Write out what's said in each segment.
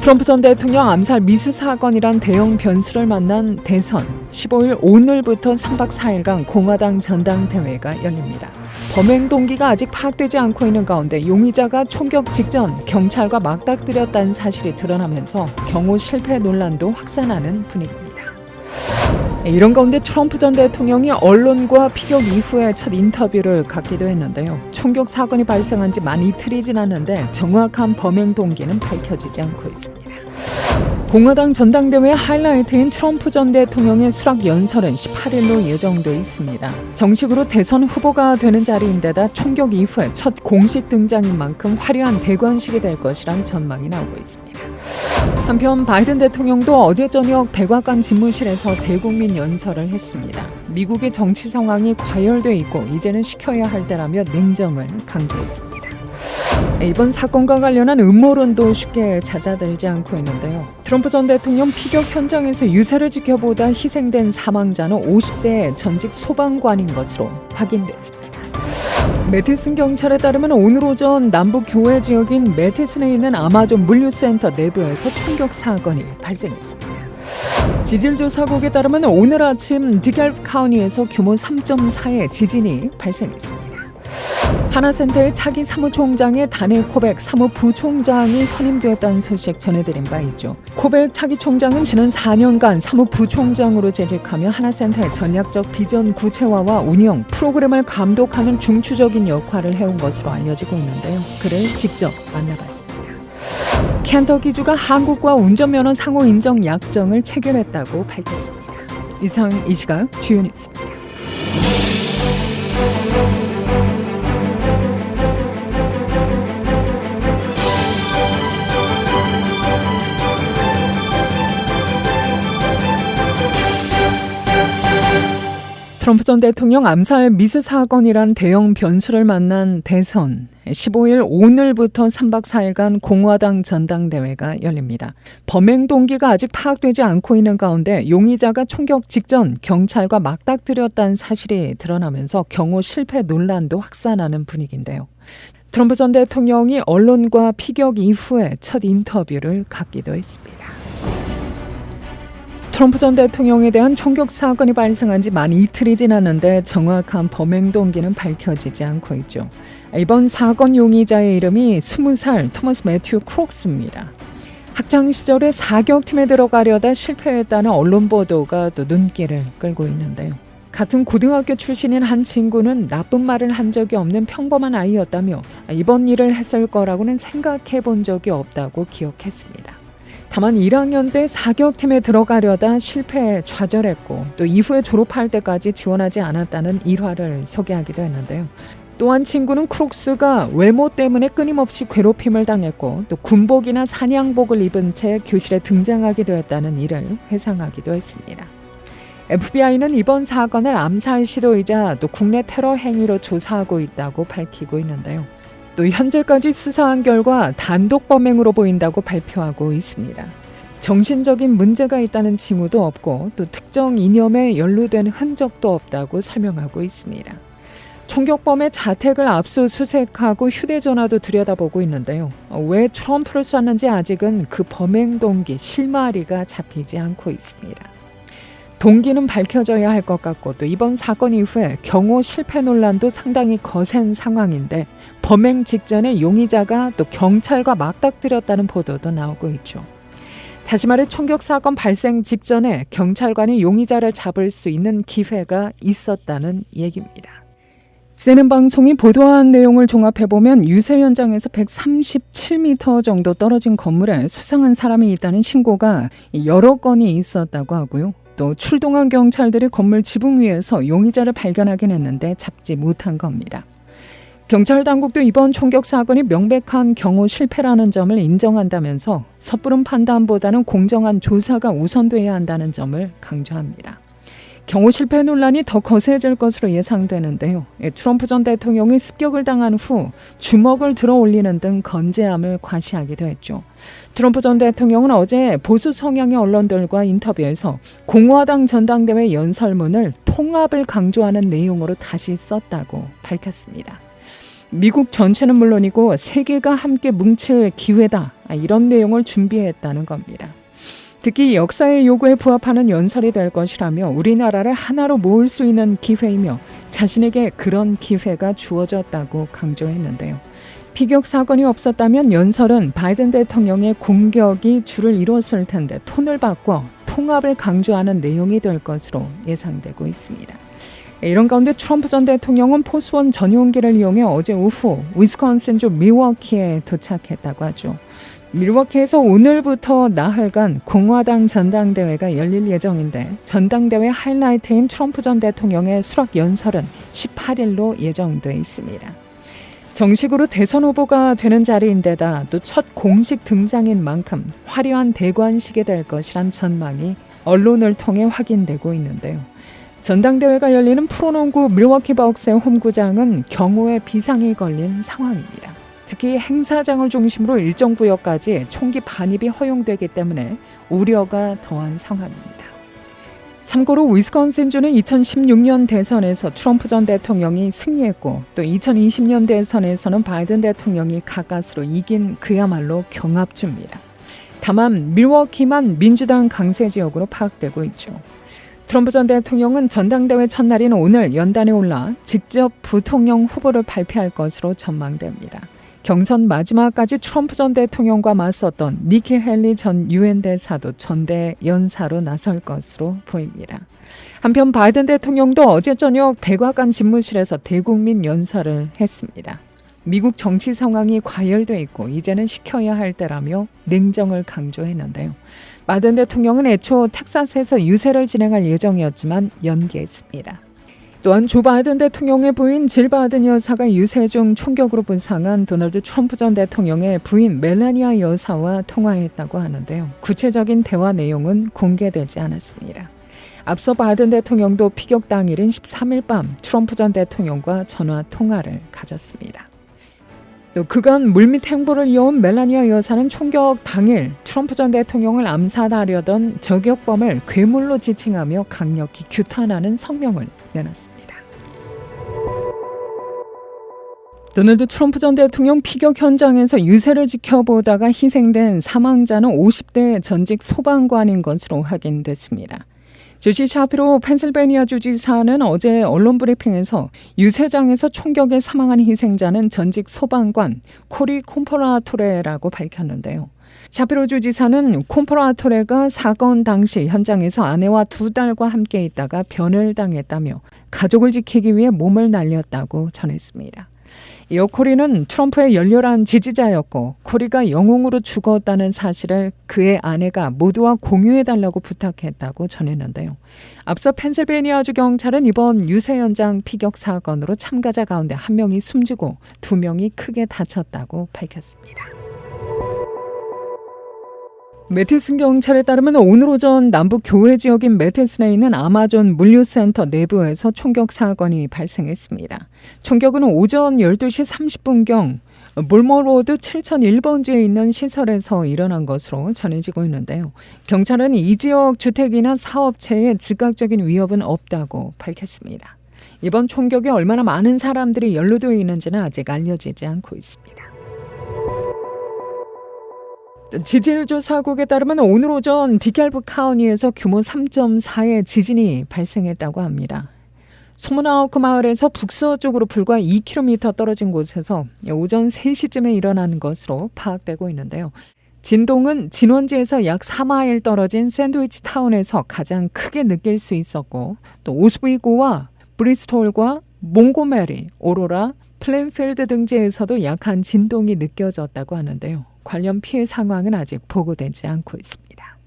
트럼프 전 대통령 암살 미수 사건이란 대형 변수를 만난 대선 15일 오늘부터 3박 4일간 공화당 전당대회가 열립니다. 범행 동기가 아직 파악되지 않고 있는 가운데 용의자가 총격 직전 경찰과 맞닥뜨렸다는 사실이 드러나면서 경호 실패 논란도 확산하는 분위기입니다. 이런 가운데 트럼프 전 대통령이 언론과 피격 이후에 첫 인터뷰를 갖기도 했는데요. 총격 사건이 발생한 지 만 이틀이 지났는데 정확한 범행 동기는 밝혀지지 않고 있습니다. 공화당 전당대회 하이라이트인 트럼프 전 대통령의 수락 연설은 18일로 예정돼 있습니다. 정식으로 대선 후보가 되는 자리인데다 총격 이후에 첫 공식 등장인 만큼 화려한 대관식이 될 것이란 전망이 나오고 있습니다. 한편 바이든 대통령도 어제 저녁 백악관 집무실에서 대국민 연설을 했습니다. 미국의 정치 상황이 과열돼 있고 이제는 시켜야 할 때라며 냉정을 강조했습니다. 이번 사건과 관련한 음모론도 쉽게 잦아들지 않고 있는데요. 트럼프 전 대통령 피격 현장에서 유세를 지켜보다 희생된 사망자는 50대 전직 소방관인 것으로 확인됐습니다. 매티슨 경찰에 따르면 오늘 오전 남부 교외 지역인 매티슨에 있는 아마존 물류센터 내부에서 총격 사건이 발생했습니다. 지질조사국에 따르면 오늘 아침 디갤프 카운티에서 규모 3.4의 지진이 발생했습니다. 하나센터의 차기 사무총장의 단일 코백 사무부총장이 선임되었다는 소식 전해드린 바 있죠. 코백 차기 총장은 지난 4년간 사무부총장으로 재직하며 하나센터의 전략적 비전 구체화와 운영, 프로그램을 감독하는 중추적인 역할을 해온 것으로 알려지고 있는데요. 그를 직접 만나봤습니다. 켄터키주가 한국과 운전면허 상호 인정 약정을 체결했다고 밝혔습니다. 이상 이 시각 주요 뉴스입니다. 트럼프 전 대통령 암살 미수 사건이란 대형 변수를 만난 대선 15일 오늘부터 3박 4일간 공화당 전당대회가 열립니다. 범행 동기가 아직 파악되지 않고 있는 가운데 용의자가 총격 직전 경찰과 맞닥뜨렸다는 사실이 드러나면서 경호 실패 논란도 확산하는 분위기인데요. 트럼프 전 대통령이 언론과 피격 이후에 첫 인터뷰를 갖기도 했습니다. 트럼프 전 대통령에 대한 총격 사건이 발생한 지 만 이틀이 지났는데 정확한 범행 동기는 밝혀지지 않고 있죠. 이번 사건 용의자의 이름이 20살 토머스 매튜 크록스입니다. 학창시절에 사격팀에 들어가려다 실패했다는 언론 보도가 또 눈길을 끌고 있는데요. 같은 고등학교 출신인 한 친구는 나쁜 말을 한 적이 없는 평범한 아이였다며 이번 일을 했을 거라고는 생각해 본 적이 없다고 기억했습니다. 다만 1학년 때 사격팀에 들어가려다 실패에 좌절했고 또 이후에 졸업할 때까지 지원하지 않았다는 일화를 소개하기도 했는데요. 또한 친구는 크록스가 외모 때문에 끊임없이 괴롭힘을 당했고 또 군복이나 사냥복을 입은 채 교실에 등장하기도 했다는 일을 회상하기도 했습니다. FBI는 이번 사건을 암살 시도이자 또 국내 테러 행위로 조사하고 있다고 밝히고 있는데요. 또 현재까지 수사한 결과 단독 범행으로 보인다고 발표하고 있습니다. 정신적인 문제가 있다는 징후도 없고 또 특정 이념에 연루된 흔적도 없다고 설명하고 있습니다. 총격범의 자택을 압수수색하고 휴대전화도 들여다보고 있는데요. 왜 트럼프를 쐈는지 아직은 그 범행 동기 실마리가 잡히지 않고 있습니다. 동기는 밝혀져야 할 것 같고 또 이번 사건 이후에 경호 실패 논란도 상당히 거센 상황인데 범행 직전에 용의자가 또 경찰과 맞닥뜨렸다는 보도도 나오고 있죠. 다시 말해 총격 사건 발생 직전에 경찰관이 용의자를 잡을 수 있는 기회가 있었다는 얘기입니다. CNN 방송이 보도한 내용을 종합해보면 유세 현장에서 137m 정도 떨어진 건물에 수상한 사람이 있다는 신고가 여러 건이 있었다고 하고요. 또 출동한 경찰들이 건물 지붕 위에서 용의자를 발견하긴 했는데 잡지 못한 겁니다. 경찰 당국도 이번 총격 사건이 명백한 경호 실패라는 점을 인정한다면서 섣부른 판단보다는 공정한 조사가 우선돼야 한다는 점을 강조합니다. 경호 실패 논란이 더 거세질 것으로 예상되는데요. 트럼프 전 대통령이 습격을 당한 후 주먹을 들어 올리는 등 건재함을 과시하기도 했죠. 트럼프 전 대통령은 어제 보수 성향의 언론들과 인터뷰에서 공화당 전당대회 연설문을 통합을 강조하는 내용으로 다시 썼다고 밝혔습니다. 미국 전체는 물론이고 세계가 함께 뭉칠 기회다. 이런 내용을 준비했다는 겁니다. 특히 역사의 요구에 부합하는 연설이 될 것이라며 우리나라를 하나로 모을 수 있는 기회이며 자신에게 그런 기회가 주어졌다고 강조했는데요. 피격 사건이 없었다면 연설은 바이든 대통령의 공격이 주를 이뤘을 텐데 톤을 바꿔 통합을 강조하는 내용이 될 것으로 예상되고 있습니다. 이런 가운데 트럼프 전 대통령은 포스원 전용기를 이용해 어제 오후 위스콘신주 밀워키에 도착했다고 하죠. 밀워키에서 오늘부터 나흘간 공화당 전당대회가 열릴 예정인데 전당대회 하이라이트인 트럼프 전 대통령의 수락 연설은 18일로 예정돼 있습니다. 정식으로 대선 후보가 되는 자리인데다 또 첫 공식 등장인 만큼 화려한 대관식이 될 것이란 전망이 언론을 통해 확인되고 있는데요. 전당대회가 열리는 프로농구 밀워키 벅스의 홈구장은 경호에 비상이 걸린 상황입니다. 특히 행사장을 중심으로 일정 구역까지 총기 반입이 허용되기 때문에 우려가 더한 상황입니다. 참고로 위스콘신주는 2016년 대선에서 트럼프 전 대통령이 승리했고 또 2020년 대선에서는 바이든 대통령이 가까스로 이긴 그야말로 경합주입니다. 다만 밀워키만 민주당 강세 지역으로 파악되고 있죠. 트럼프 전 대통령은 전당대회 첫날인 오늘 연단에 올라 직접 부통령 후보를 발표할 것으로 전망됩니다. 경선 마지막까지 트럼프 전 대통령과 맞섰던 니키 헬리 전 유엔 대사도 전대 연사로 나설 것으로 보입니다. 한편 바이든 대통령도 어제 저녁 백악관 집무실에서 대국민 연설을 했습니다. 미국 정치 상황이 과열돼 있고 이제는 시켜야 할 때라며 냉정을 강조했는데요. 바이든 대통령은 애초 텍사스에서 유세를 진행할 예정이었지만 연기했습니다. 또한 조 바이든 대통령의 부인 질 바이든 여사가 유세 중 총격으로 부상한 도널드 트럼프 전 대통령의 부인 멜라니아 여사와 통화했다고 하는데요. 구체적인 대화 내용은 공개되지 않았습니다. 앞서 바이든 대통령도 피격 당일인 13일 밤 트럼프 전 대통령과 전화 통화를 가졌습니다. 또 그간 물밑 행보를 이어온 멜라니아 여사는 총격 당일 트럼프 전 대통령을 암살하려던 저격범을 괴물로 지칭하며 강력히 규탄하는 성명을 내놨습니다. 도널드 트럼프 전 대통령 피격 현장에서 유세를 지켜보다가 희생된 사망자는 50대 전직 소방관인 것으로 확인됐습니다. 조시 샤피로 펜실베니아 주지사는 어제 언론 브리핑에서 유세장에서 총격에 사망한 희생자는 전직 소방관 코리 콤퍼라토레라고 밝혔는데요. 샤피로 주지사는 콤퍼라토레가 사건 당시 현장에서 아내와 2딸과 함께 있다가 변을 당했다며 가족을 지키기 위해 몸을 날렸다고 전했습니다. 이어 코리는 트럼프의 열렬한 지지자였고 코리가 영웅으로 죽었다는 사실을 그의 아내가 모두와 공유해달라고 부탁했다고 전했는데요. 앞서 펜실베니아주 경찰은 이번 유세 현장 피격 사건으로 참가자 가운데 1명이 숨지고 2명이 크게 다쳤다고 밝혔습니다. 매티슨 경찰에 따르면 오늘 오전 남부 교외 지역인 매티슨에 있는 아마존 물류센터 내부에서 총격 사건이 발생했습니다. 총격은 오전 12시 30분경 몰머로드 7001번지에 있는 시설에서 일어난 것으로 전해지고 있는데요. 경찰은 이 지역 주택이나 사업체에 즉각적인 위협은 없다고 밝혔습니다. 이번 총격에 얼마나 많은 사람들이 연루되어 있는지는 아직 알려지지 않고 있습니다. 지질조사국에 따르면 오늘 오전 디켈브 카운티에서 규모 3.4의 지진이 발생했다고 합니다. 소모나우크 마을에서 북서쪽으로 불과 2km 떨어진 곳에서 오전 3시쯤에 일어난 것으로 파악되고 있는데요. 진동은 진원지에서 약 4마일 떨어진 샌드위치 타운에서 가장 크게 느낄 수 있었고 또 오스비고와 브리스톨과 몽고메리, 오로라, 플랜필드 등지에서도 약한 진동이 느껴졌다고 하는데요. 관련 피해 상황은 아직 보고되지 않고 있습니다.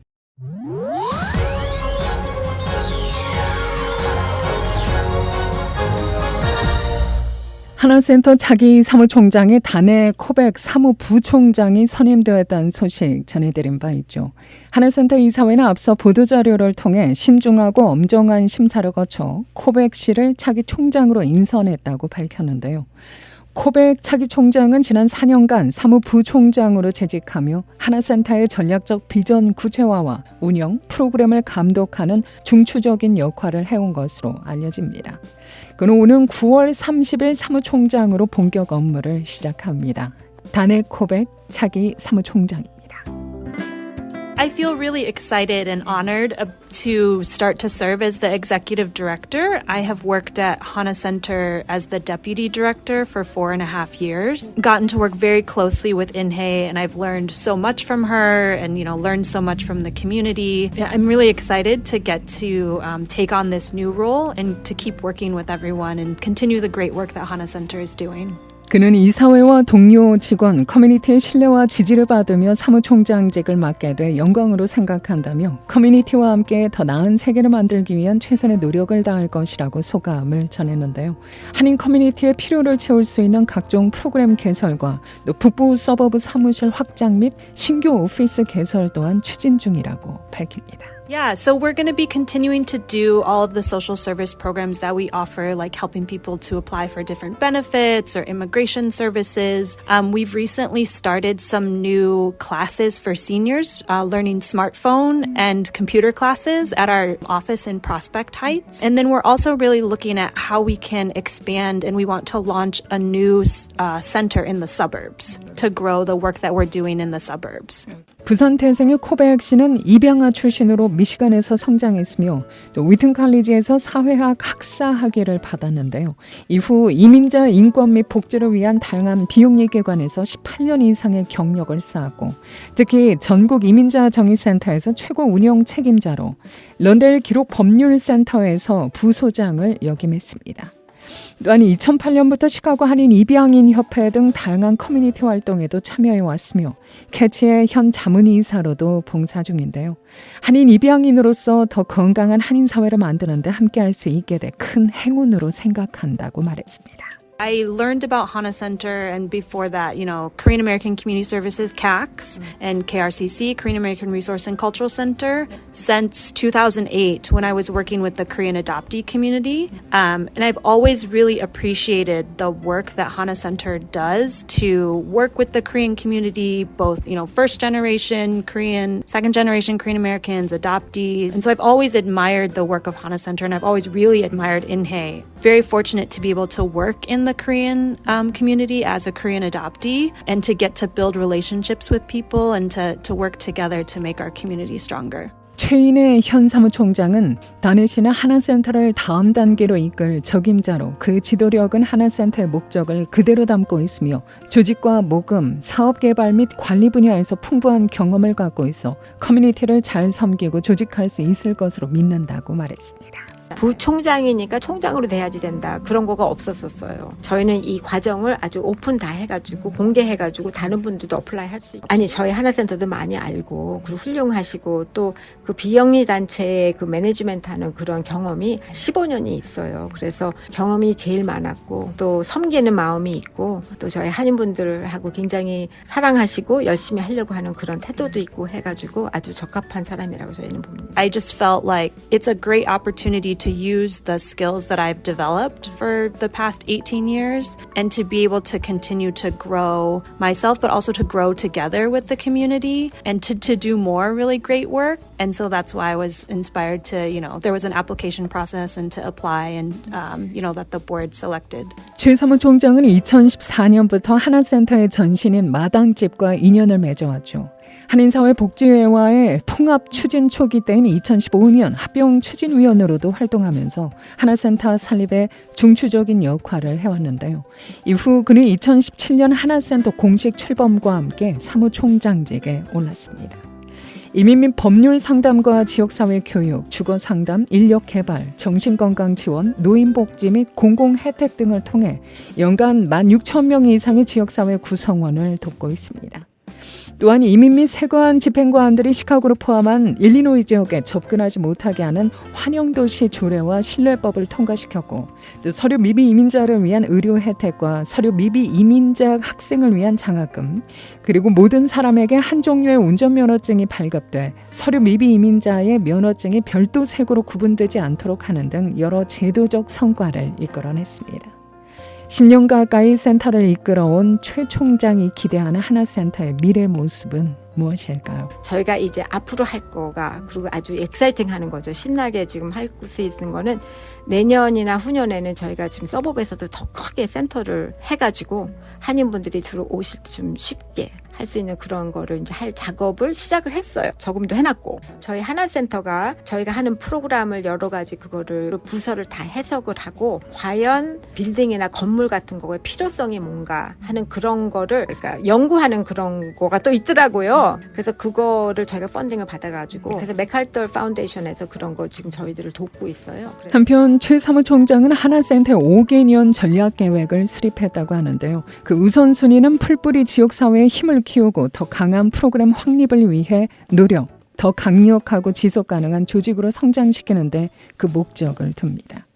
하나센터 차기 사무총장에 단해 코백 사무부총장이 선임되었다는 소식 전해드린 바 있죠. 하나센터 이사회는 앞서 보도자료를 통해 신중하고 엄정한 심사를 거쳐 코백 씨를 차기 총장으로 인선했다고 밝혔는데요. 코백 차기 총장은 지난 4년간 사무부총장으로 재직하며 하나센터의 전략적 비전 구체화와 운영, 프로그램을 감독하는 중추적인 역할을 해온 것으로 알려집니다. 그는 오는 9월 30일 사무총장으로 본격 업무를 시작합니다. 다네 코백 차기 사무총장입니다. I feel really excited and honored to start to serve as the executive director. I have worked at Hana Center as the deputy director for 4.5 years. Gotten to work very closely with Inhei, and I've learned so much from her and, learned so much from the community. I'm really excited to get to take on this new role and to keep working with everyone and continue the great work that Hana Center is doing. 그는 이사회와 동료 직원, 커뮤니티의 신뢰와 지지를 받으며 사무총장직을 맡게 돼 영광으로 생각한다며 커뮤니티와 함께 더 나은 세계를 만들기 위한 최선의 노력을 다할 것이라고 소감을 전했는데요. 한인 커뮤니티의 필요를 채울 수 있는 각종 프로그램 개설과 또 북부 서버브 사무실 확장 및 신규 오피스 개설 또한 추진 중이라고 밝힙니다. Yeah, so we're going to be continuing to do all of the social service programs that we offer, like helping people to apply for different benefits or immigration services. We've recently started some new classes for seniors, learning smartphone and computer classes at our office in Prospect Heights. And then we're also really looking at how we can expand, and we want to launch a new center in the suburbs to grow the work that we're doing in the suburbs. 부산 태생의 코백 씨는 입양아 출신으로 미시간에서 성장했으며 또 위튼 칼리지에서 사회학 학사 학위를 받았는데요. 이후 이민자 인권 및 복지를 위한 다양한 비영리 기관에서 18년 이상의 경력을 쌓았고 특히 전국 이민자 정의센터에서 최고 운영 책임자로 런델 기록 법률센터에서 부소장을 역임했습니다. 또한 2008년부터 시카고 한인 입양인 협회 등 다양한 커뮤니티 활동에도 참여해왔으며 캐치의 현 자문이사로도 봉사 중인데요. 한인 입양인으로서 더 건강한 한인 사회를 만드는 데 함께할 수 있게 돼 큰 행운으로 생각한다고 말했습니다. I learned about Hana Center, and before that, Korean American Community Services, KACS, and KRCC, Korean American Resource and Cultural Center, since 2008 when I was working with the Korean adoptee community. And I've always really appreciated the work that Hana Center does to work with the Korean community, both, first generation Korean, second generation Korean Americans, adoptees. And so I've always admired the work of Hana Center, and I've always really admired Inhei. Very fortunate to be able to work in the Korean community as a Korean adoptee and to get to build relationships with people and to work together to make our community stronger. 최인의 현 사무총장은 다네 씨는 하나센터를 다음 단계로 이끌 적임자로 그 지도력은 하나센터의 목적을 그대로 담고 있으며 조직과 모금, 사업개발 및 관리 분야에서 풍부한 경험을 갖고 있어 커뮤니티를 잘 섬기고 조직할 수 있을 것으로 믿는다고 말했습니다. 부총장이니까 총장으로 돼야지 된다. 그런 거가 없었었어요. 저희는 이 과정을 아주 오픈 다 해가지고 공개해가지고 다른 분들도 어플라이 할 수 있고. 아니 저희 하나센터도 많이 알고 그리고 훌륭하시고 또 그 비영리 단체의 그 매니지먼트하는 그런 경험이 15년이 있어요. 그래서 경험이 제일 많았고 또 섬기는 마음이 있고 또 저희 한인분들하고 굉장히 사랑하시고 열심히 하려고 하는 그런 태도도 있고 해가지고 아주 적합한 사람이라고 저희는 봅니다. I just felt like it's a great opportunity to use the skills that I've developed for the past 18 years and to be able to continue to grow myself, but also to grow together with the community and to do more really great work. And so that's why I was inspired to, there was an application process and to apply and, that the board selected. 최 사무총장은 2014년부터 하나센터의 전신인 마당집과 인연을 맺어왔죠. 한인사회 복지회와의 통합 추진 초기 때인 2015년 합병 추진위원으로도 활동하면서 하나센터 설립에 중추적인 역할을 해왔는데요. 이후 그는 2017년 하나센터 공식 출범과 함께 사무총장직에 올랐습니다. 이민 및 법률 상담과 지역사회 교육, 주거 상담, 인력 개발, 정신건강 지원, 노인복지 및 공공혜택 등을 통해 연간 16,000명 이상의 지역사회 구성원을 돕고 있습니다. 또한 이민 및 세관 집행관들이 시카고를 포함한 일리노이 지역에 접근하지 못하게 하는 환영도시 조례와 신뢰법을 통과시켰고 또 서류 미비 이민자를 위한 의료 혜택과 서류 미비 이민자 학생을 위한 장학금 그리고 모든 사람에게 한 종류의 운전면허증이 발급돼 서류 미비 이민자의 면허증이 별도 색으로 구분되지 않도록 하는 등 여러 제도적 성과를 이끌어냈습니다. 10년 가까이 센터를 이끌어온 최 총장이 기대하는 하나센터의 미래 모습은 무엇일까요? 저희가 이제 앞으로 할 거가 그리고 아주 엑사이팅하는 거죠. 신나게 지금 할 수 있는 거는 내년이나 후년에는 저희가 지금 서버에서도 더 크게 센터를 해가지고 한인분들이 들어오실 때 좀 쉽게 할 수 있는 그런 거를 이제 할 작업을 시작을 했어요. 저금도 해놨고 저희 하나센터가 저희가 하는 프로그램을 여러 가지 그거를 부서를 다 해석을 하고 과연 빌딩이나 건물 같은 거의 필요성이 뭔가 하는 그런 거를 그러니까 연구하는 그런 거가 또 있더라고요. 그래서 그거를 저희가 펀딩을 받아가지고 그래서 맥칼터 파운데이션에서 그런 거 지금 저희들을 돕고 있어요. 한편 최 사무총장은 하나센터의 5개년 전략 계획을 수립했다고 하는데요. 그 우선순위는 풀뿌리 지역사회의 힘을 키우고 더 강한 프로그램 확립을 위해 노력, 더 강력하고 지속 가능한 조직으로 성장시키는데 그 목적을 둡니다.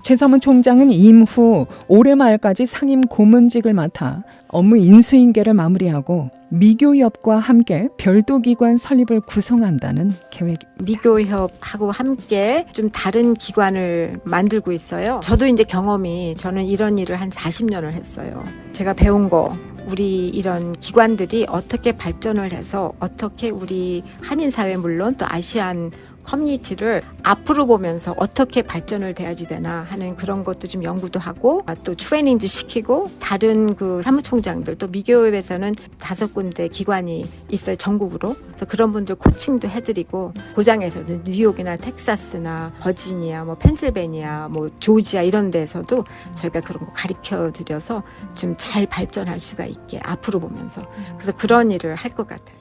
최 사무총장은 임후 올해 말까지 상임 고문직을 맡아 업무 인수인계를 마무리하고 미교협과 함께 별도 기관 설립을 구성한다는 계획입니다. 미교협하고 함께 좀 다른 기관을 만들고 있어요. 저도 이제 저는 이런 일을 한 40년을 했어요. 제가 배운 거 우리 이런 기관들이 어떻게 발전을 해서 어떻게 우리 한인사회 물론 또 아시안 커뮤니티를 앞으로 보면서 어떻게 발전을 돼야지 되나 하는 그런 것도 좀 연구도 하고 또 트레이닝도 시키고 다른 그 사무총장들 또 미교협에서는 5군데 기관이 있어요. 전국으로. 그래서 그런 분들 코칭도 해드리고 고장에서도 뉴욕이나 텍사스나 버지니아, 펜실베니아, 조지아 이런 데서도 저희가 그런 거 가르쳐 드려서 좀 잘 발전할 수가 있게 앞으로 보면서 그래서 그런 일을 할 것 같아요.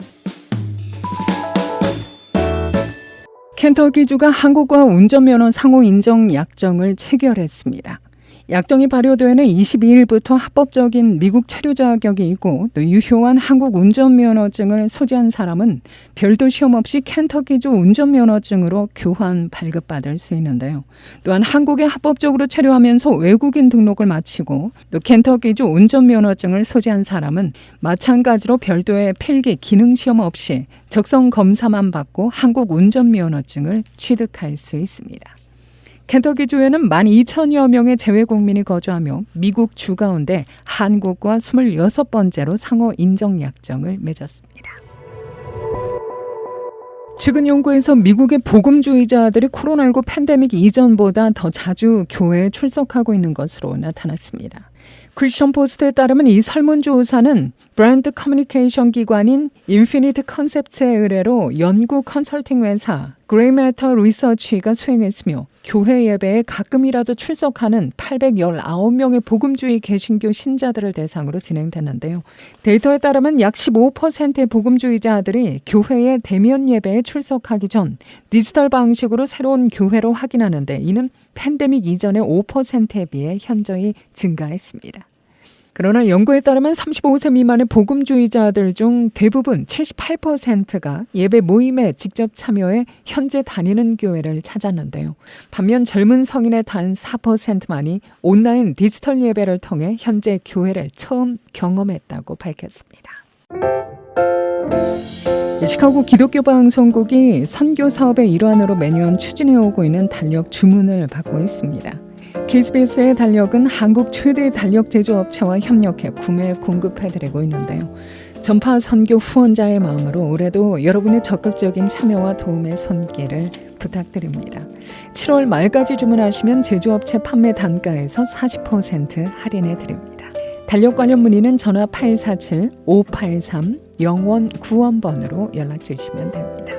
켄터키주가 한국과 운전면허 상호 인정 약정을 체결했습니다. 약정이 발효되는 22일부터 합법적인 미국 체류 자격이 있고 또 유효한 한국 운전면허증을 소지한 사람은 별도 시험 없이 켄터키주 운전면허증으로 교환 발급받을 수 있는데요. 또한 한국에 합법적으로 체류하면서 외국인 등록을 마치고 또 켄터키주 운전면허증을 소지한 사람은 마찬가지로 별도의 필기 기능 시험 없이 적성 검사만 받고 한국 운전면허증을 취득할 수 있습니다. 켄터키주에는 12,000여 명의 재외국민이 거주하며 미국 주 가운데 한국과 26번째로 상호 인정 약정을 맺었습니다. 최근 연구에서 미국의 복음주의자들이 코로나19 팬데믹 이전보다 더 자주 교회에 출석하고 있는 것으로 나타났습니다. 크리스천 포스트에 따르면 이 설문조사는 브랜드 커뮤니케이션 기관인 인피니트 컨셉츠의 의뢰로 연구 컨설팅 회사 그레이매터 리서치가 수행했으며 교회 예배에 가끔이라도 출석하는 819명의 복음주의 개신교 신자들을 대상으로 진행됐는데요. 데이터에 따르면 약 15%의 복음주의자들이 교회의 대면 예배에 출석하기 전 디지털 방식으로 새로운 교회로 확인하는데 이는 팬데믹 이전의 5%에 비해 현저히 증가했습니다. 그러나 연구에 따르면 35세 미만의 복음주의자들 중 대부분 78%가 예배 모임에 직접 참여해 현재 다니는 교회를 찾았는데요. 반면 젊은 성인의 단 4%만이 온라인 디지털 예배를 통해 현재 교회를 처음 경험했다고 밝혔습니다. 시카고 기독교 방송국이 선교 사업의 일환으로 매년 추진해오고 있는 달력 주문을 받고 있습니다. KBS의 달력은 한국 최대 달력 제조업체와 협력해 구매 공급해드리고 있는데요. 전파 선교 후원자의 마음으로 올해도 여러분의 적극적인 참여와 도움의 손길을 부탁드립니다. 7월 말까지 주문하시면 제조업체 판매 단가에서 40% 할인해드립니다. 달력 관련 문의는 전화 847-583-0191번으로 연락주시면 됩니다.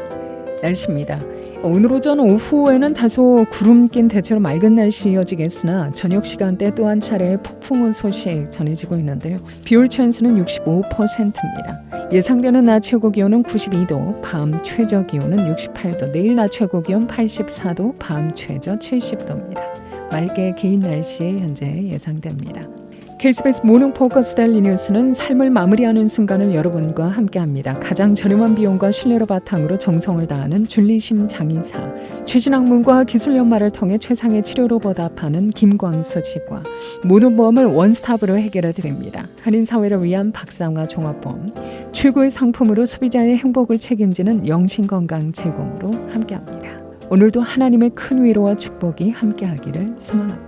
날씨입니다. 오늘 오전 오후에는 다소 구름 낀 대체로 맑은 날씨 이어지겠으나 저녁 시간대 또 한 차례 폭풍우 소식 전해지고 있는데요. 비올 찬스는 65%입니다. 예상되는 낮 최고 기온은 92도, 밤 최저 기온은 68도, 내일 낮 최고 기온 84도, 밤 최저 70도입니다. 맑게 개인 날씨 현재 예상됩니다. KBS 모닝 포커스 데일리 뉴스는 삶을 마무리하는 순간을 여러분과 함께합니다. 가장 저렴한 비용과 신뢰를 바탕으로 정성을 다하는 줄리심 장의사, 최신학문과 기술 연마를 통해 최상의 치료로 보답하는 김광수 치과, 모든 보험을 원스톱으로 해결해 드립니다. 한인사회를 위한 박상화 종합보험, 최고의 상품으로 소비자의 행복을 책임지는 영신건강 제공으로 함께합니다. 오늘도 하나님의 큰 위로와 축복이 함께하기를 소망합니다.